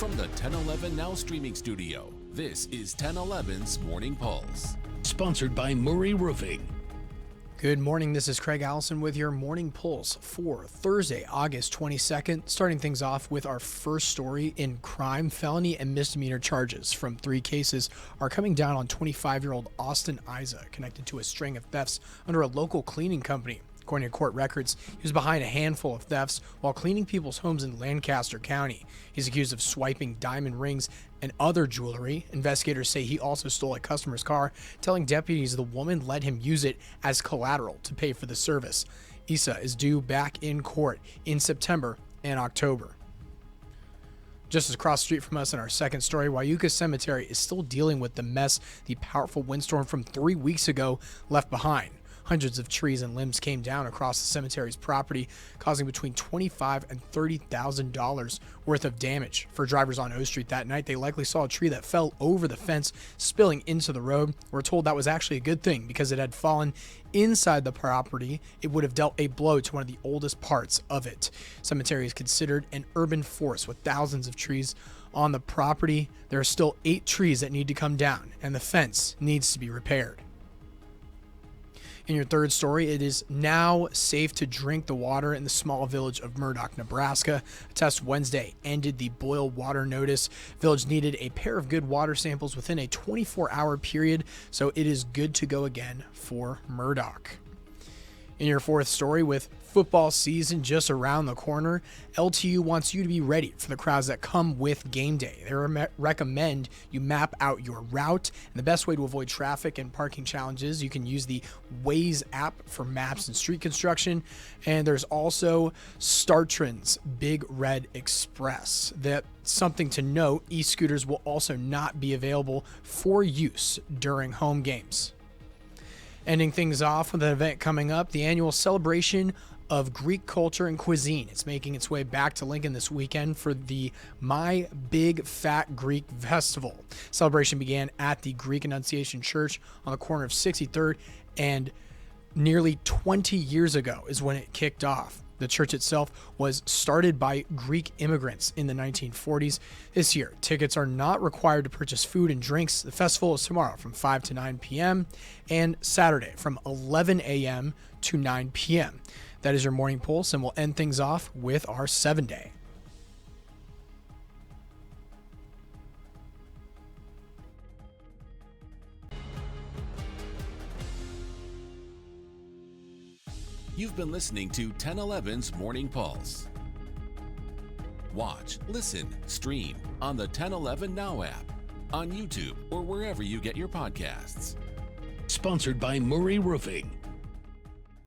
From the 1011 Now streaming studio, this is 1011's Morning Pulse. Sponsored by Murray Roofing. Good morning, this is Craig Allison with your Morning Pulse for Thursday, August 22nd. Starting things off with our first story in crime, felony and misdemeanor charges from 3 cases are coming down on 25-year-old Austin Isa, connected to a string of thefts under a local cleaning company. According to court records, he was behind a handful of thefts while cleaning people's homes in Lancaster County. He's accused of swiping diamond rings and other jewelry. Investigators say he also stole a customer's car, telling deputies the woman let him use it as collateral to pay for the service. Isa is due back in court in September and October. Just across the street from us in our second story, Wyuka Cemetery is still dealing with the mess the powerful windstorm from 3 weeks ago left behind. Hundreds of trees and limbs came down across the cemetery's property, causing between $25,000 and $30,000 worth of damage. For drivers on O Street that night, they likely saw a tree that fell over the fence, spilling into the road. We're told that was actually a good thing because it had fallen inside the property. It would have dealt a blow to one of the oldest parts of it. Cemetery is considered an urban forest with thousands of trees on the property. There are still 8 trees that need to come down, and the fence needs to be repaired. In your third story, it is now safe to drink the water in the small village of Murdock, Nebraska. A test Wednesday ended the boil water notice. Village needed a pair of good water samples within a 24-hour period, so it is good to go again for Murdock. In your fourth story, with football season just around the corner, LTU wants you to be ready for the crowds that come with game day. They recommend you map out your route, and the best way to avoid traffic and parking challenges, you can use the Waze app for maps and street construction. And there's also StarTrend's Big Red Express. That's something to note. E-scooters will also not be available for use during home games. Ending things off with an event coming up, the annual celebration of Greek culture and cuisine. It's making its way back to Lincoln this weekend for the My Big Fat Greek Festival. Celebration began at the Greek Annunciation Church on the corner of 63rd, and nearly 20 years ago is when it kicked off. The church itself was started by Greek immigrants in the 1940s. This year, tickets are not required to purchase food and drinks. The festival is tomorrow from 5 to 9 p.m. and Saturday from 11 a.m. to 9 p.m. That is your morning pulse, and we'll end things off with our 7-day. You've been listening to 1011's Morning Pulse. Watch, listen, stream on the 1011 Now app, on YouTube, or wherever you get your podcasts. Sponsored by Murray Roofing.